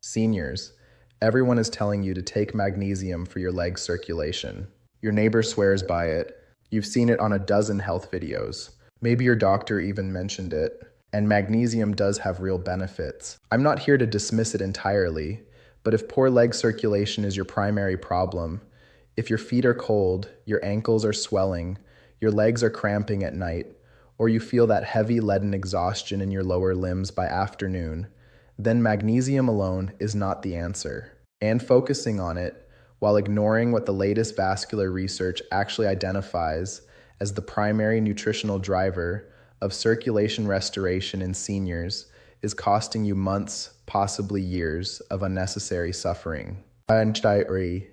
Seniors, everyone is telling you to take magnesium for your leg circulation. Your neighbor swears by it. You've seen it on a dozen health videos. Maybe your doctor even mentioned it. And magnesium does have real benefits. I'm not here to dismiss it entirely, but if poor leg circulation is your primary problem, if your feet are cold, your ankles are swelling, your legs are cramping at night, or you feel that heavy leaden exhaustion in your lower limbs by afternoon, then magnesium alone is not the answer. And focusing on it, while ignoring what the latest vascular research actually identifies as the primary nutritional driver of circulation restoration in seniors, is costing you months, possibly years, of unnecessary suffering. I'm Dr.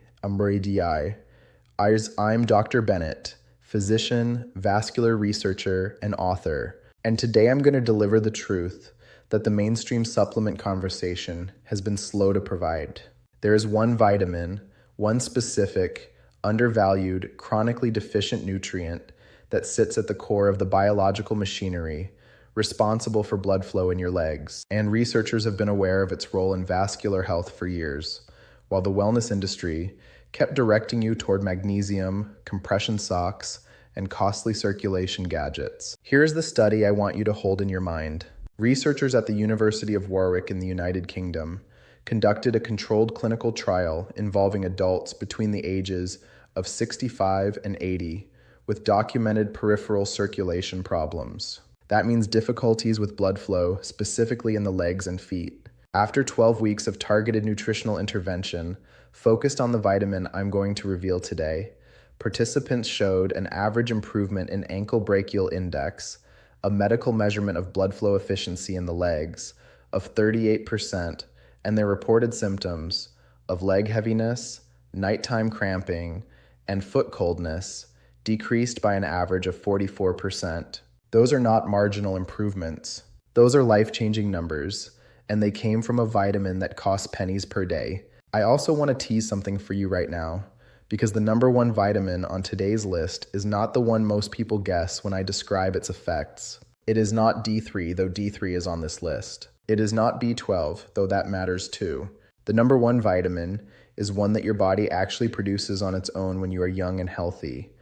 Bennett, physician, vascular researcher, and author, and today I'm going to deliver the truth that the mainstream supplement conversation has been slow to provide. There is one vitamin, one specific, undervalued, chronically deficient nutrient that sits at the core of the biological machinery responsible for blood flow in your legs, and researchers have been aware of its role in vascular health for years, while the wellness industry kept directing you toward magnesium, compression socks, and costly circulation gadgets. Here's the study I want you to hold in your mind. Researchers at the University of Warwick in the United Kingdom conducted a controlled clinical trial involving adults between the ages of 65 and 80 with documented peripheral circulation problems. That means difficulties with blood flow, specifically in the legs and feet. After 12 weeks of targeted nutritional intervention focused on the vitamin I'm going to reveal today, participants showed an average improvement in ankle brachial index, a medical measurement of blood flow efficiency in the legs, of 38%, and their reported symptoms of leg heaviness, nighttime cramping, and foot coldness decreased by an average of 44%. Those are not marginal improvements. Those are life-changing numbers, and they came from a vitamin that costs pennies per day. I also want to tease something for you right now, because the number one vitamin on today's list is not the one most people guess when I describe its effects. It is not D3, though D3 is on this list. It is not B12, though that matters too. The number one vitamin is one that your body actually produces on its own when you are young and healthy.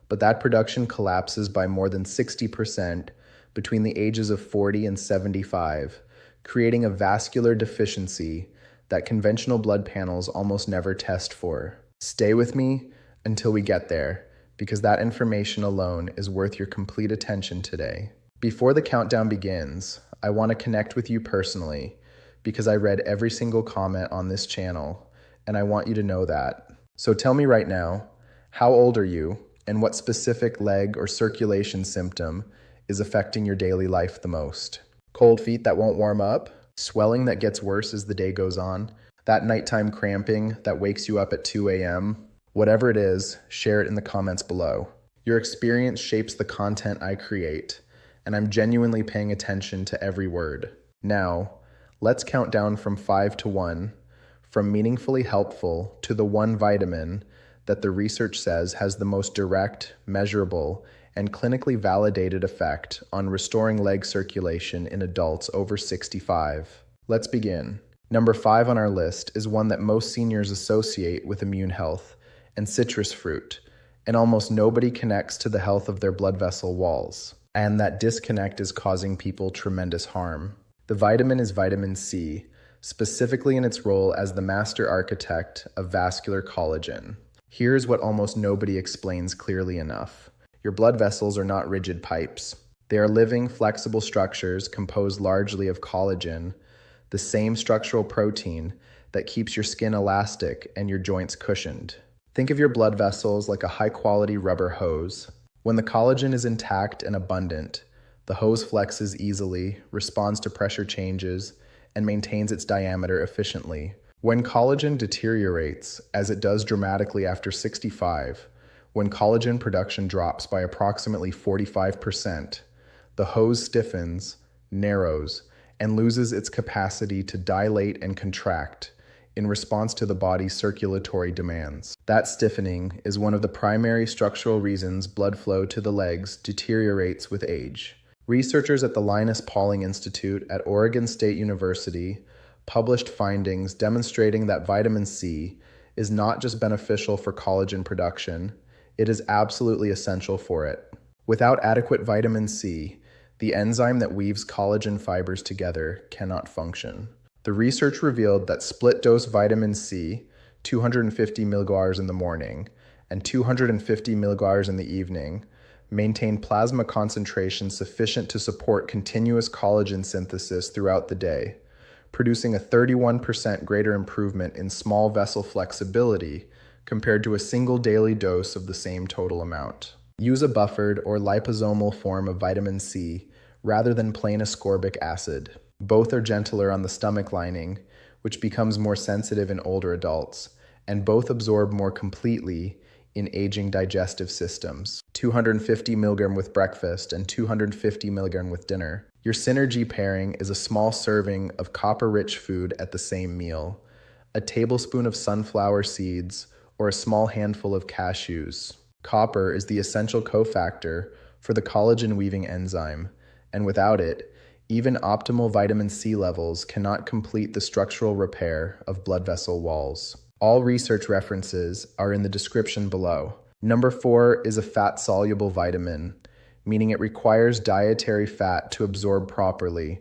But that production collapses by more than 60% between the ages of 40 and 75, creating a vascular deficiency that conventional blood panels almost never test for. Stay with me until we get there, because that information alone is worth your complete attention today. Before the countdown begins, I want to connect with you personally, because I read every single comment on this channel, and I want you to know that. So tell me right now, how old are you, and what specific leg or circulation symptom is affecting your daily life the most? Cold feet that won't warm up? Swelling that gets worse as the day goes on? That nighttime cramping that wakes you up at 2 a.m.? Whatever it is, share it in the comments below. Your experience shapes the content I create, and I'm genuinely paying attention to every word. Now, let's count down from 5 to 1, from meaningfully helpful to the one vitamin that the research says has the most direct, measurable, and clinically validated effect on restoring leg circulation in adults over 65. Let's begin. Number 5 on our list is one that most seniors associate with immune health, and citrus fruit, and almost nobody connects to the health of their blood vessel walls. And that disconnect is causing people tremendous harm. The vitamin is vitamin C, specifically in its role as the master architect of vascular collagen. Here's what almost nobody explains clearly enough. Your blood vessels are not rigid pipes. They are living, flexible structures composed largely of collagen, the same structural protein that keeps your skin elastic and your joints cushioned. Think of your blood vessels like a high-quality rubber hose. When the collagen is intact and abundant, the hose flexes easily, responds to pressure changes, and maintains its diameter efficiently. When collagen deteriorates, as it does dramatically after 65, when collagen production drops by approximately 45%, the hose stiffens, narrows, and loses its capacity to dilate and contract in response to the body's circulatory demands. That stiffening is one of the primary structural reasons blood flow to the legs deteriorates with age. Researchers at the Linus Pauling Institute at Oregon State University published findings demonstrating that vitamin C is not just beneficial for collagen production, it is absolutely essential for it. Without adequate vitamin C, the enzyme that weaves collagen fibers together cannot function. The research revealed that split-dose vitamin C, 250 mg in the morning and 250 mg in the evening, maintained plasma concentration sufficient to support continuous collagen synthesis throughout the day, producing a 31% greater improvement in small vessel flexibility compared to a single daily dose of the same total amount. Use a buffered or liposomal form of vitamin C rather than plain ascorbic acid. Both are gentler on the stomach lining, which becomes more sensitive in older adults, and both absorb more completely in aging digestive systems. 250 mg with breakfast and 250 mg with dinner. Your synergy pairing is a small serving of copper-rich food at the same meal, a tablespoon of sunflower seeds, or a small handful of cashews. Copper is the essential cofactor for the collagen-weaving enzyme, and without it, even optimal vitamin C levels cannot complete the structural repair of blood vessel walls. All research references are in the description below. Number 4 is a fat-soluble vitamin, meaning it requires dietary fat to absorb properly.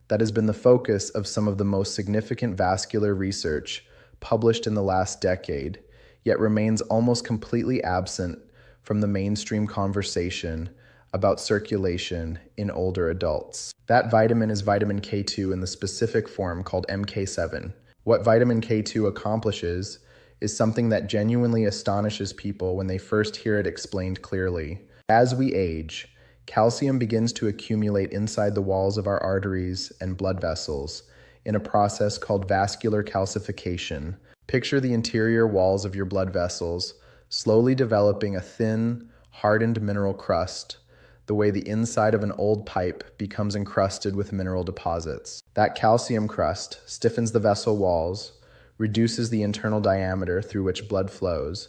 That has been the focus of some of the most significant vascular research published in the last decade, yet remains almost completely absent from the mainstream conversation about circulation in older adults. That vitamin is vitamin K2 in the specific form called MK7. What vitamin K2 accomplishes is something that genuinely astonishes people when they first hear it explained clearly. As we age, calcium begins to accumulate inside the walls of our arteries and blood vessels in a process called vascular calcification. Picture the interior walls of your blood vessels slowly developing a thin, hardened mineral crust, the way the inside of an old pipe becomes encrusted with mineral deposits. That calcium crust stiffens the vessel walls, reduces the internal diameter through which blood flows,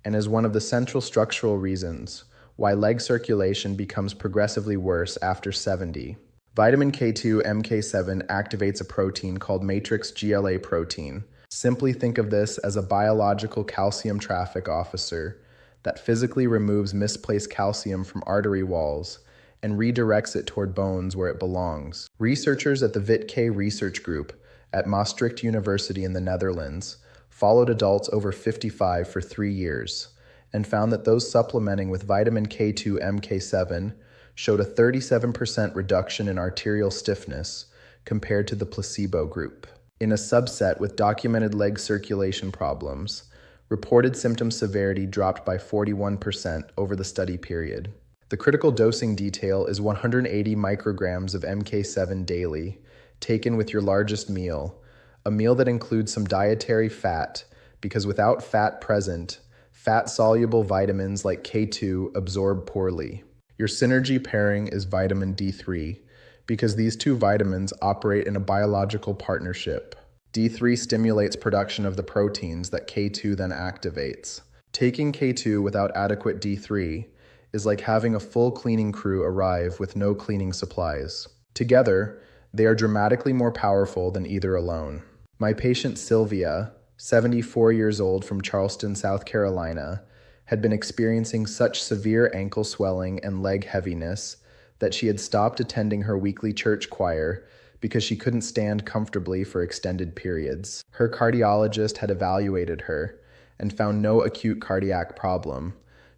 and is one of the central structural reasons why leg circulation becomes progressively worse after 70. Vitamin K2 MK7 activates a protein called matrix GLA protein. Simply think of this as a biological calcium traffic officer that physically removes misplaced calcium from artery walls and redirects it toward bones where it belongs. Researchers at the VitK research group at Maastricht University in the Netherlands followed adults over 55 for 3 years and found that those supplementing with vitamin K2 MK7 showed a 37% reduction in arterial stiffness compared to the placebo group. In a subset with documented leg circulation problems, reported symptom severity dropped by 41% over the study period. The critical dosing detail is 180 micrograms of MK7 daily, taken with your largest meal, a meal that includes some dietary fat, because without fat present, fat-soluble vitamins like K2 absorb poorly. Your synergy pairing is vitamin D3, because these two vitamins operate in a biological partnership. D3 stimulates production of the proteins that K2 then activates. Taking K2 without adequate D3 is like having a full cleaning crew arrive with no cleaning supplies. Together, they are dramatically more powerful than either alone. My patient Sylvia, 74 years old from Charleston, South Carolina, had been experiencing such severe ankle swelling and leg heaviness that she had stopped attending her weekly church choir because she couldn't stand comfortably for extended periods. Her cardiologist had evaluated her and found no acute cardiac problem,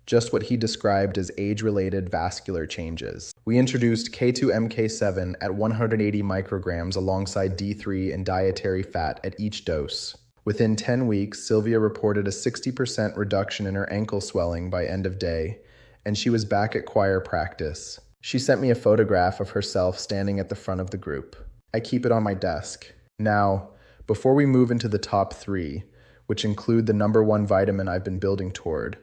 just what he described as age-related vascular changes. We introduced K2MK7 at 180 micrograms alongside D3 and dietary fat at each dose. Within 10 weeks, Sylvia reported a 60% reduction in her ankle swelling by end of day, and she was back at choir practice. She sent me a photograph of herself standing at the front of the group. I keep it on my desk. Now, before we move into the top 3, which include the number 1 vitamin I've been building toward,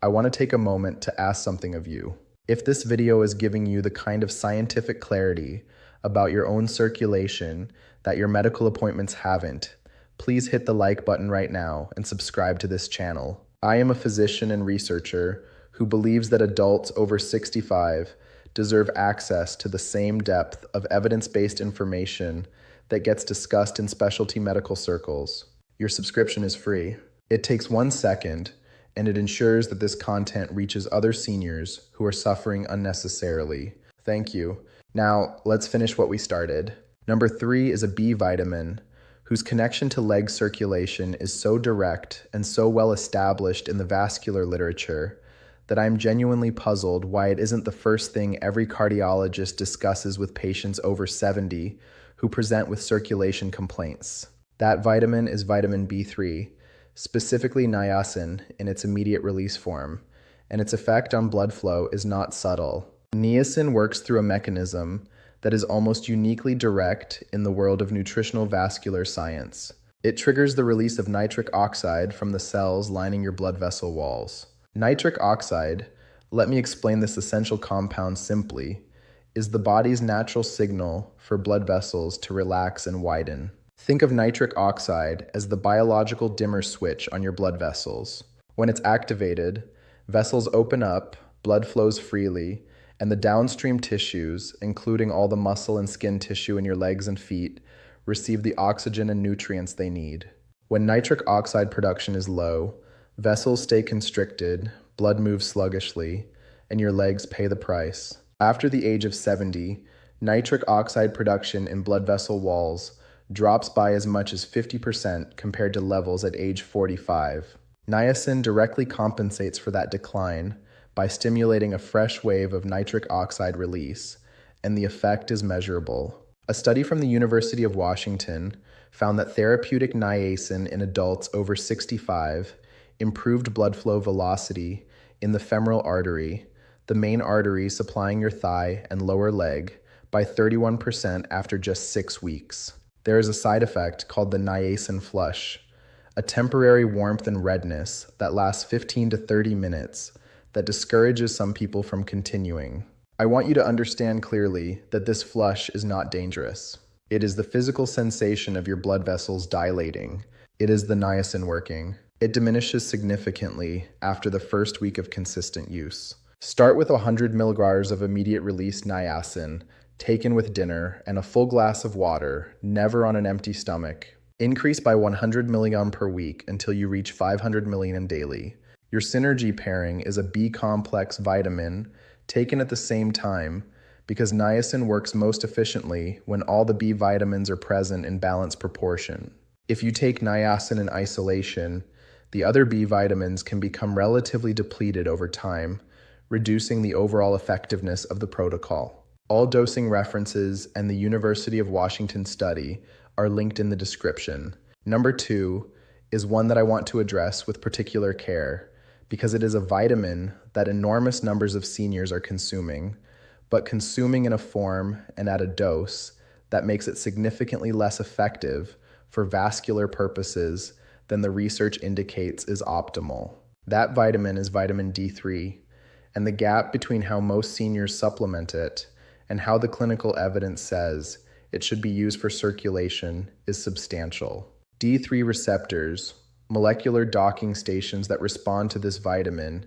I want to take a moment to ask something of you. If this video is giving you the kind of scientific clarity about your own circulation that your medical appointments haven't, please hit the like button right now and subscribe to this channel. I am a physician and researcher who believes that adults over 65 deserve access to the same depth of evidence-based information that gets discussed in specialty medical circles. Your subscription is free. It takes 1 second, and it ensures that this content reaches other seniors who are suffering unnecessarily. Thank you. Now, let's finish what we started. Number 3 is a B vitamin, whose connection to leg circulation is so direct and so well established in the vascular literature that I'm genuinely puzzled why it isn't the first thing every cardiologist discusses with patients over 70 who present with circulation complaints. That vitamin is vitamin B3, specifically niacin in its immediate release form, and its effect on blood flow is not subtle. Niacin works through a mechanism that is almost uniquely direct in the world of nutritional vascular science. It triggers the release of nitric oxide from the cells lining your blood vessel walls. Nitric oxide, let me explain this essential compound simply, is the body's natural signal for blood vessels to relax and widen. Think of nitric oxide as the biological dimmer switch on your blood vessels. When it's activated, vessels open up, blood flows freely, and the downstream tissues, including all the muscle and skin tissue in your legs and feet, receive the oxygen and nutrients they need. When nitric oxide production is low, vessels stay constricted, blood moves sluggishly, and your legs pay the price. After the age of 70, nitric oxide production in blood vessel walls drops by as much as 50% compared to levels at age 45. Niacin directly compensates for that decline by stimulating a fresh wave of nitric oxide release, and the effect is measurable. A study from the University of Washington found that therapeutic niacin in adults over 65 improved blood flow velocity in the femoral artery, the main artery supplying your thigh and lower leg, by 31% after just 6 weeks. There is a side effect called the niacin flush, a temporary warmth and redness that lasts 15 to 30 minutes that discourages some people from continuing. I want you to understand clearly that this flush is not dangerous. It is the physical sensation of your blood vessels dilating. It is the niacin working. It diminishes significantly after the first week of consistent use. Start with 100 milliliters of immediate release niacin, taken with dinner, and a full glass of water, never on an empty stomach. Increase by 100 milligram per week until you reach 500 milligram daily. Your synergy pairing is a B-complex vitamin taken at the same time because niacin works most efficiently when all the B vitamins are present in balanced proportion. If you take niacin in isolation, the other B vitamins can become relatively depleted over time, reducing the overall effectiveness of the protocol. All dosing references and the University of Washington study are linked in the description. Number 2 is one that I want to address with particular care because it is a vitamin that enormous numbers of seniors are consuming, but consuming in a form and at a dose that makes it significantly less effective for vascular purposes than the research indicates is optimal. That vitamin is vitamin D3, and the gap between how most seniors supplement it and how the clinical evidence says it should be used for circulation is substantial. D3 receptors, molecular docking stations that respond to this vitamin,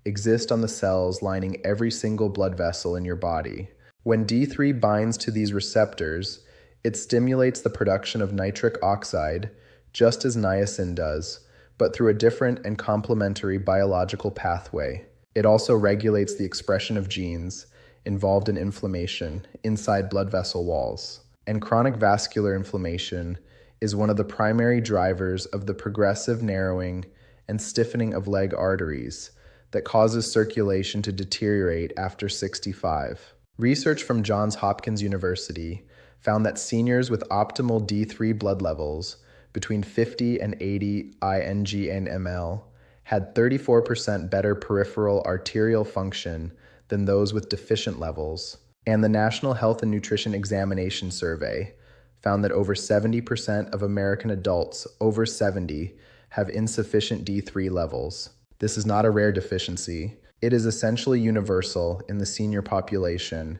exist on the cells lining every single blood vessel in your body. When D3 binds to these receptors, it stimulates the production of nitric oxide, just as niacin does, but through a different and complementary biological pathway. It also regulates the expression of genes involved in inflammation inside blood vessel walls. And chronic vascular inflammation is one of the primary drivers of the progressive narrowing and stiffening of leg arteries that causes circulation to deteriorate after 65. Research from Johns Hopkins University found that seniors with optimal D3 blood levels between 50 and 80 ING/mL had 34% better peripheral arterial function than those with deficient levels. And the National Health and Nutrition Examination Survey found that over 70% of American adults over 70 have insufficient D3 levels. This is not a rare deficiency. It is essentially universal in the senior population,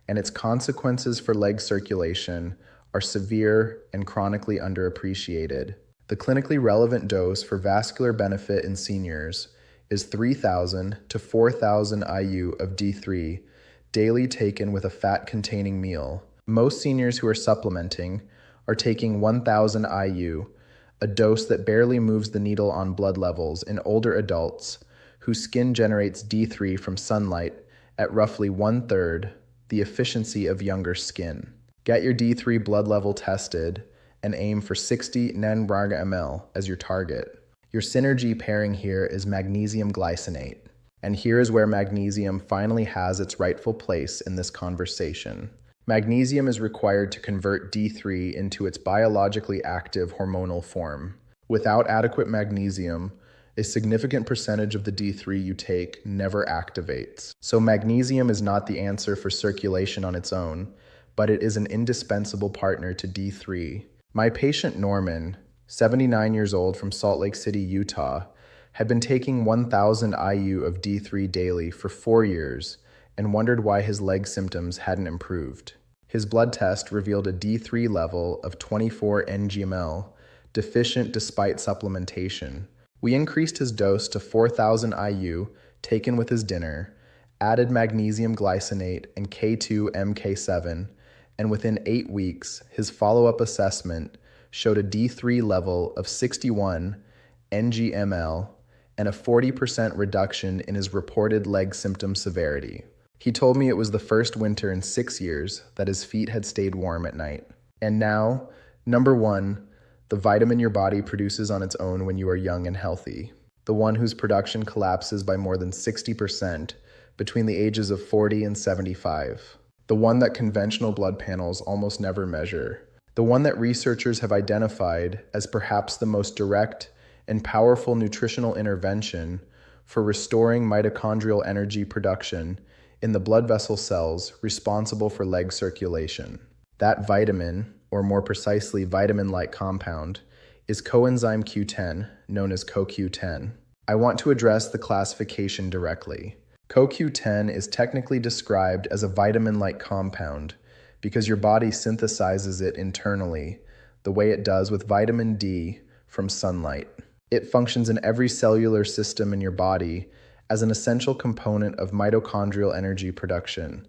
and its consequences for leg circulation are severe and chronically underappreciated. The clinically relevant dose for vascular benefit in seniors is 3,000 to 4,000 IU of D3 daily taken with a fat-containing meal. Most seniors who are supplementing are taking 1,000 IU, a dose that barely moves the needle on blood levels in older adults whose skin generates D3 from sunlight at roughly 1/3 the efficiency of younger skin. Get your D3 blood level tested and aim for 60 nmol as your target. Your synergy pairing here is magnesium glycinate. And here is where magnesium finally has its rightful place in this conversation. Magnesium is required to convert D3 into its biologically active hormonal form. Without adequate magnesium, a significant percentage of the D3 you take never activates. So magnesium is not the answer for circulation on its own, but it is an indispensable partner to D3. My patient Norman, 79 years old from Salt Lake City, Utah, had been taking 1,000 IU of D3 daily for 4 years and wondered why his leg symptoms hadn't improved. His blood test revealed a D3 level of 24 ngml, deficient despite supplementation. We increased his dose to 4,000 IU taken with his dinner, added magnesium glycinate and K2-MK7, and within 8 weeks, his follow-up assessment showed a D3 level of 61 ngml and a 40% reduction in his reported leg symptom severity. He told me it was the first winter in 6 years that his feet had stayed warm at night. And now, number 1, the vitamin your body produces on its own when you are young and healthy. The one whose production collapses by more than 60% between the ages of 40 and 75. The one that conventional blood panels almost never measure. The one that researchers have identified as perhaps the most direct and powerful nutritional intervention for restoring mitochondrial energy production in the blood vessel cells responsible for leg circulation. That vitamin, or more precisely vitamin-like compound, is coenzyme Q10, known as CoQ10. I want to address the classification directly. CoQ10 is technically described as a vitamin-like compound because your body synthesizes it internally, the way it does with vitamin D from sunlight. It functions in every cellular system in your body as an essential component of mitochondrial energy production,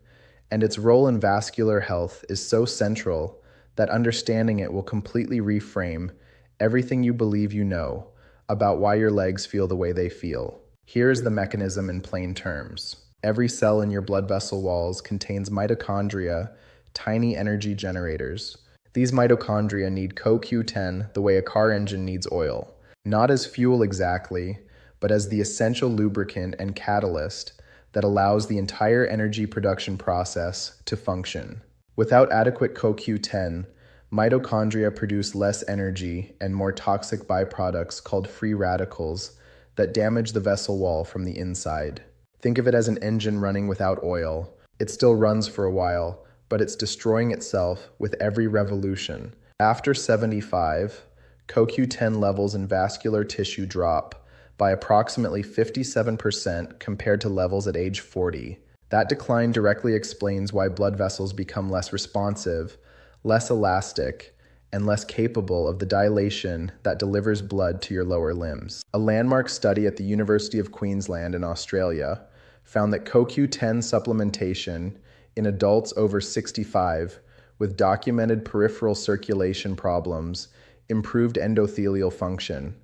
and its role in vascular health is so central that understanding it will completely reframe everything you believe you know about why your legs feel the way they feel. Here is the mechanism in plain terms. Every cell in your blood vessel walls contains mitochondria, tiny energy generators. These mitochondria need CoQ10 the way a car engine needs oil. Not as fuel exactly, but as the essential lubricant and catalyst that allows the entire energy production process to function. Without adequate CoQ10, mitochondria produce less energy and more toxic byproducts called free radicals that damage the vessel wall from the inside. Think of it as an engine running without oil. It still runs for a while, but it's destroying itself with every revolution. After 75, CoQ10 levels in vascular tissue drop by approximately 57% compared to levels at age 40. That decline directly explains why blood vessels become less responsive, less elastic, and less capable of the dilation that delivers blood to your lower limbs. A landmark study at the University of Queensland in Australia found that CoQ10 supplementation in adults over 65 with documented peripheral circulation problems improved endothelial function.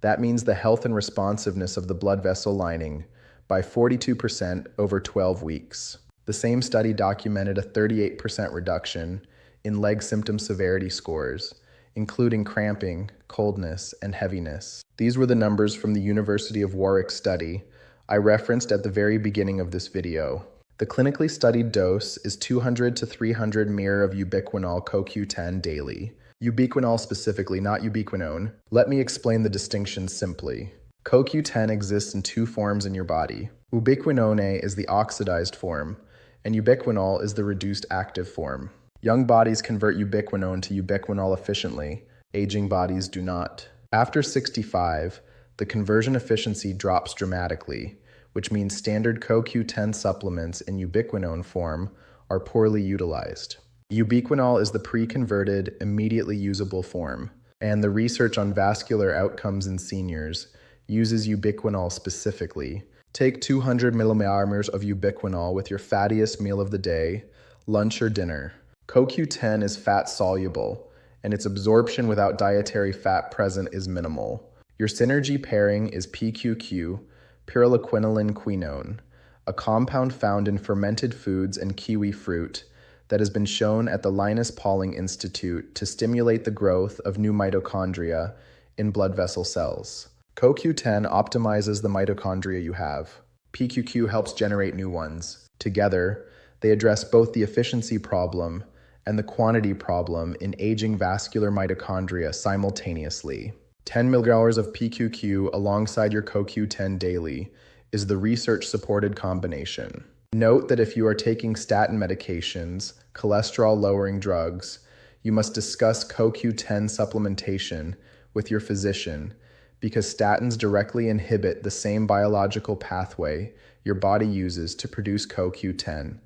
That means the health and responsiveness of the blood vessel lining by 42% over 12 weeks. The same study documented a 38% reduction in leg symptom severity scores, including cramping, coldness, and heaviness. These were the numbers from the University of Warwick study I referenced at the very beginning of this video. The clinically studied dose is 200 to 300 ml of Ubiquinol CoQ10 daily. Ubiquinol specifically, not ubiquinone. Let me explain the distinction simply. CoQ10 exists in 2 forms in your body. Ubiquinone is the oxidized form, and ubiquinol is the reduced active form. Young bodies convert ubiquinone to ubiquinol efficiently. Aging bodies do not. After 65, the conversion efficiency drops dramatically, which means standard CoQ10 supplements in ubiquinone form are poorly utilized. Ubiquinol is the pre-converted, immediately usable form, and the research on vascular outcomes in seniors uses ubiquinol specifically. Take 200 milliliters of ubiquinol with your fattiest meal of the day, lunch or dinner. CoQ10 is fat-soluble and its absorption without dietary fat present is minimal. Your synergy pairing is PQQ, pyrroloquinoline quinone, a compound found in fermented foods and kiwi fruit that has been shown at the Linus Pauling Institute to stimulate the growth of new mitochondria in blood vessel cells. CoQ10 optimizes the mitochondria you have. PQQ helps generate new ones. Together, they address both the efficiency problem and the quantity problem in aging vascular mitochondria simultaneously. 10 milligrams of PQQ alongside your CoQ10 daily is the research-supported combination. Note that if you are taking statin medications, cholesterol-lowering drugs, you must discuss CoQ10 supplementation with your physician because statins directly inhibit the same biological pathway your body uses to produce CoQ10,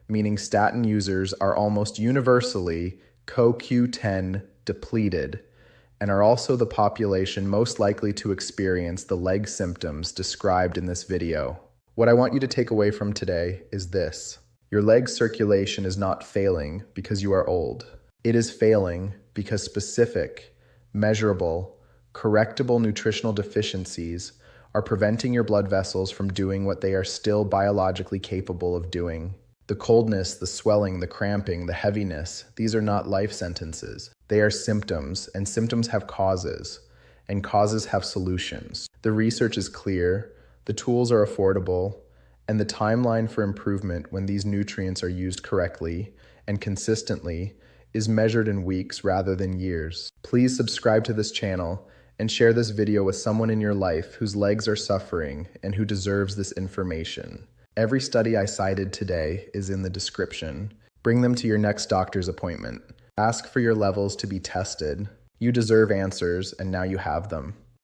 meaning statin users are almost universally CoQ10 depleted and are also the population most likely to experience the leg symptoms described in this video. What I want you to take away from today is this. Your leg circulation is not failing because you are old. It is failing because specific, measurable, correctable nutritional deficiencies are preventing your blood vessels from doing what they are still biologically capable of doing. The coldness, the swelling, the cramping, the heaviness, these are not life sentences. They are symptoms, and symptoms have causes, and causes have solutions. The research is clear, the tools are affordable, and the timeline for improvement when these nutrients are used correctly and consistently is measured in weeks rather than years. Please subscribe to this channel and share this video with someone in your life whose legs are suffering and who deserves this information. Every study I cited today is in the description. Bring them to your next doctor's appointment. Ask for your levels to be tested. You deserve answers, and now you have them.